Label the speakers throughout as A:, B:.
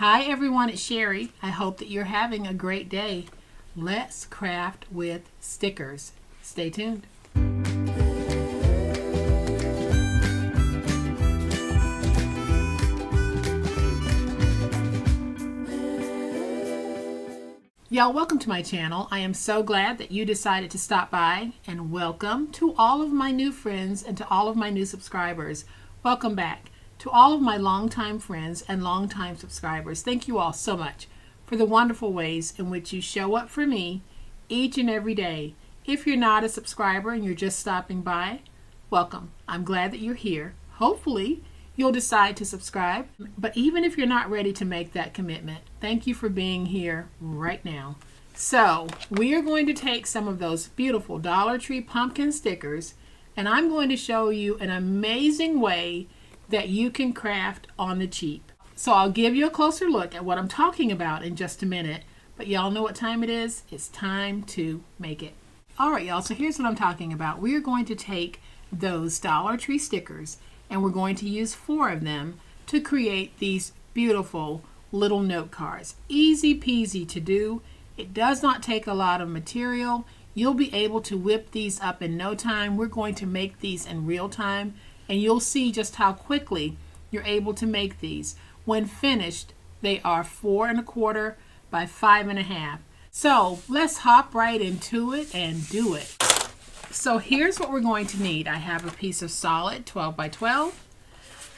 A: Hi everyone, it's Sherry. I hope that you're having a great day. Let's craft with stickers. Stay tuned. Y'all, welcome to my channel. I am so glad that you decided to stop by, and welcome to all of my new friends and to all of my new subscribers. Welcome back. To all of my longtime friends and longtime subscribers, thank you all so much for the wonderful ways in which you show up for me each and every day. If you're not a subscriber and you're just stopping by, welcome. I'm glad that you're here. Hopefully, you'll decide to subscribe. But even if you're not ready to make that commitment, thank you for being here right now. So, we are going to take some of those beautiful Dollar Tree pumpkin stickers, and I'm going to show you an amazing way that you can craft on the cheap. So I'll give you a closer look at what I'm talking about in just a minute, but y'all know what time it is? It's time to make it. Alright y'all, so here's what I'm talking about. We are going to take those Dollar Tree stickers and we're going to use 4 of them to create these beautiful little note cards. Easy peasy to do. It does not take a lot of material. You'll be able to whip these up in no time. We're going to make these in real time, and you'll see just how quickly you're able to make these. When finished, they are 4 1/4 by 5 1/2. So let's hop right into it and do it. So here's what we're going to need. I have a piece of solid 12 by 12.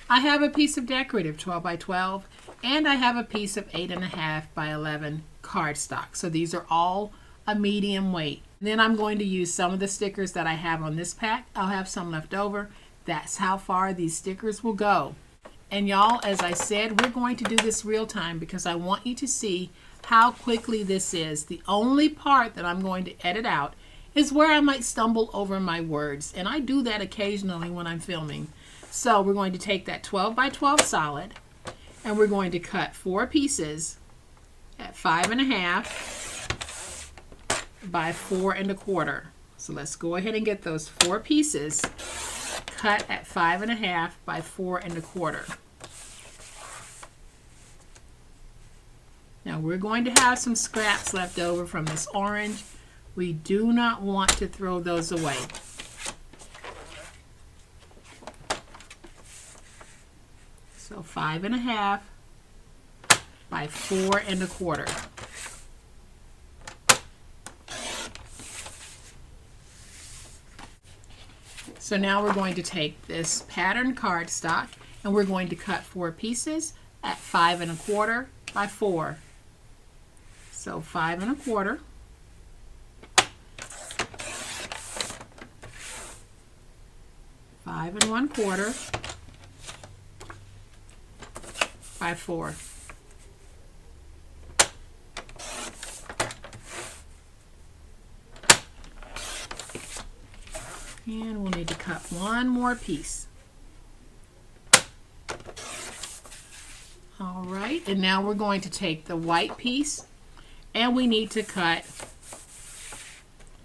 A: I have a piece of decorative 12 by 12. And I have a piece of 8 1/2 by 11 cardstock. So these are all a medium weight. Then I'm going to use some of the stickers that I have on this pack. I'll have some left over. That's how far these stickers will go. And y'all, as I said, we're going to do this real time because I want you to see how quickly this is. The only part that I'm going to edit out is where I might stumble over my words. And I do that occasionally when I'm filming. So we're going to take that 12 by 12 solid and we're going to cut 4 pieces at 5 1/2 by 4 1/4. So let's go ahead and get those 4 pieces cut at 5 1/2 by 4 1/4. Now we're going to have some scraps left over from this orange. We do not want to throw those away. So 5 1/2 by 4 1/4. So now we're going to take this pattern cardstock and we're going to cut 4 pieces at 5 1/4 by 4. So 5 1/4. 5 1/4 by 4. And we'll need to cut one more piece. All right, and now we're going to take the white piece and we need to cut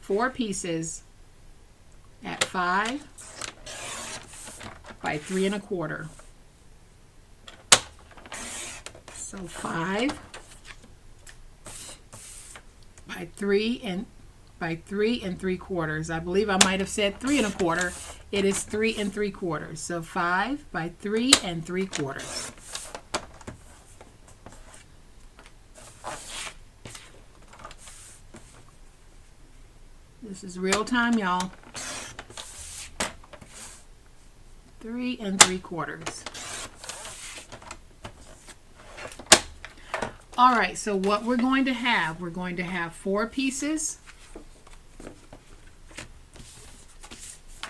A: 4 pieces at 5 by 3 1/4. So 5 by 3 3/4. I believe I might have said 3 1/4. It is 3 3/4. So 5 by 3 3/4. This is real time, y'all. 3 3/4. All right, so what we're going to have 4 pieces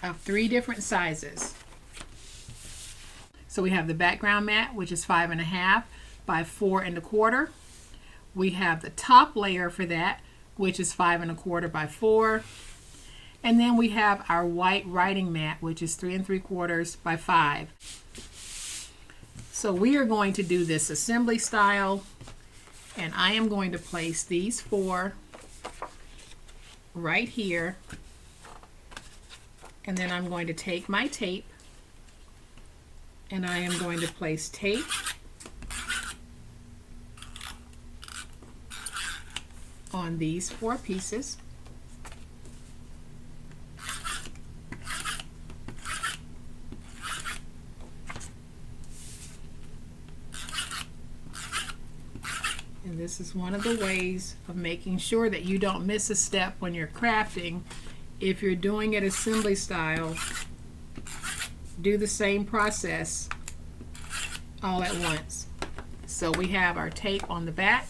A: of 3 different sizes. So we have the background mat, which is 5 1/2 by 4 1/4. We have the top layer for that, which is 5 1/4 by 4. And then we have our white writing mat, which is 3 3/4 by 5. So we are going to do this assembly style, and I am going to place these 4 right here. And then I'm going to take my tape and I am going to place tape on these 4 pieces. And this is one of the ways of making sure that you don't miss a step when you're crafting. If you're doing it assembly style, do the same process all at once. So we have our tape on the back.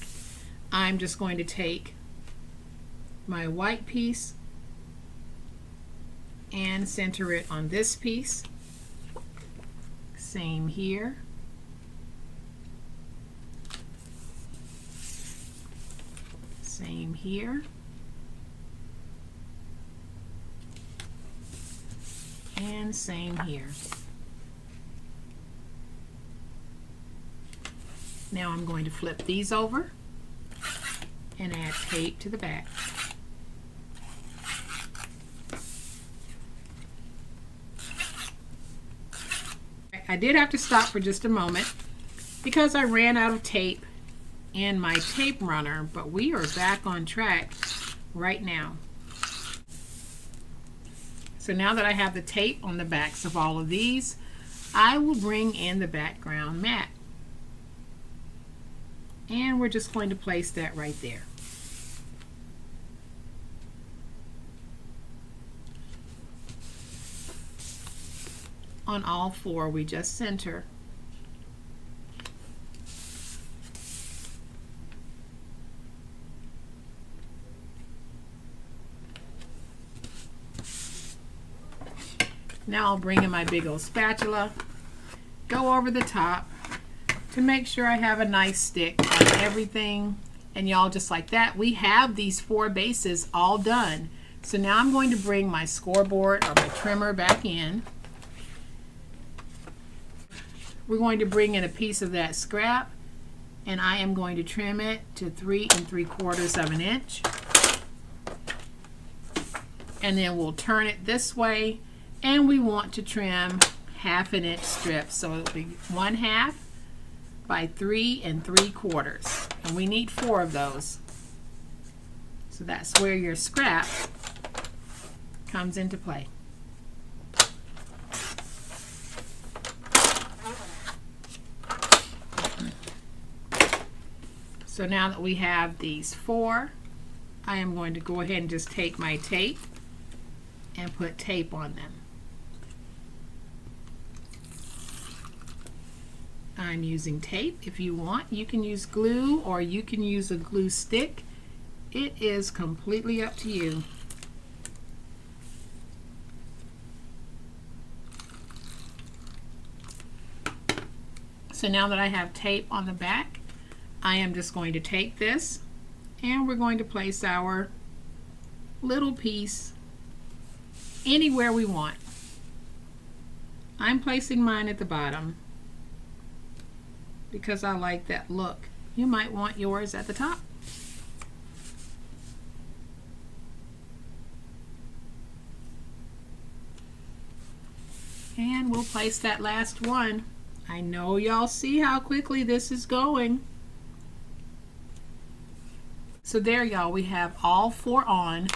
A: I'm just going to take my white piece and center it on this piece. Same here. Same here. And same here. Now I'm going to flip these over and add tape to the back. I did have to stop for just a moment because I ran out of tape in my tape runner, but we are back on track right now. So now that I have the tape on the backs of all of these, I will bring in the background mat. And we're just going to place that right there. On all 4, we just center. Now I'll bring in my big old spatula, go over the top to make sure I have a nice stick on everything. And y'all, just like that, we have these 4 bases all done. So now I'm going to bring my scoreboard or my trimmer back in. We're going to bring in a piece of that scrap, and I am going to trim it to 3 3/4 of an inch. And then we'll turn it this way, and we want to trim 1/2 inch strips. So it'll be 1/2 by 3 3/4. And we need 4 of those. So that's where your scrap comes into play. So now that we have these 4, I am going to go ahead and just take my tape and put tape on them. I'm using tape. If you want, you can use glue or you can use a glue stick. It is completely up to you. So now that I have tape on the back, I am just going to take this and we're going to place our little piece anywhere we want. I'm placing mine at the bottom because I like that look. You might want yours at the top. And we'll place that last one. I know y'all see how quickly this is going. So there, y'all, we have all 4 on.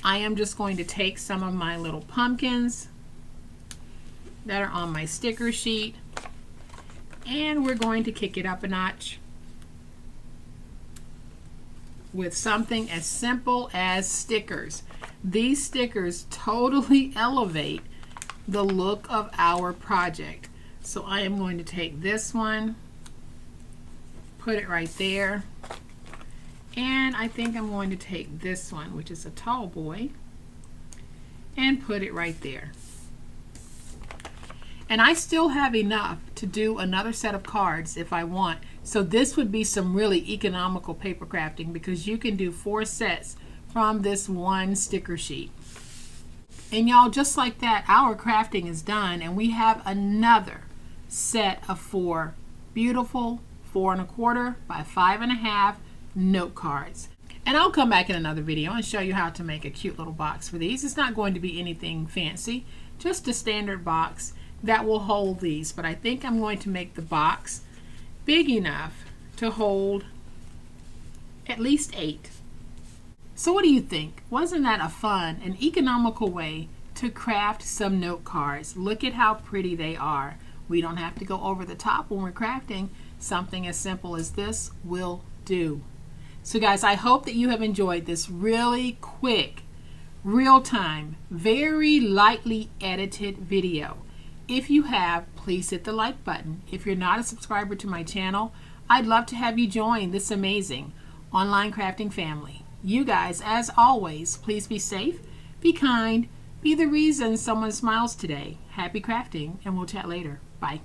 A: I am just going to take some of my little pumpkins that are on my sticker sheet, and we're going to kick it up a notch with something as simple as stickers. These stickers totally elevate the look of our project. So I am going to take this one, put it right there. And I think I'm going to take this one, which is a tall boy, and put it right there. And I still have enough to do another set of cards if I want. So this would be some really economical paper crafting because you can do 4 sets from this one sticker sheet. And y'all, just like that, our crafting is done, and we have another set of 4 beautiful 4 1/4 by 5 1/2 note cards. And I'll come back in another video and show you how to make a cute little box for these. It's not going to be anything fancy, just a standard box that will hold these. But I think I'm going to make the box big enough to hold at least 8. So what do you think? Wasn't that a fun and economical way to craft some note cards? Look at how pretty they are. We don't have to go over the top when we're crafting. Something as simple as this will do. So guys, I hope that you have enjoyed this really quick, real-time, very lightly edited video. If you have, please hit the like button. If you're not a subscriber to my channel, I'd love to have you join this amazing online crafting family. You guys, as always, please be safe, be kind, be the reason someone smiles today. Happy crafting, and we'll chat later. Bye.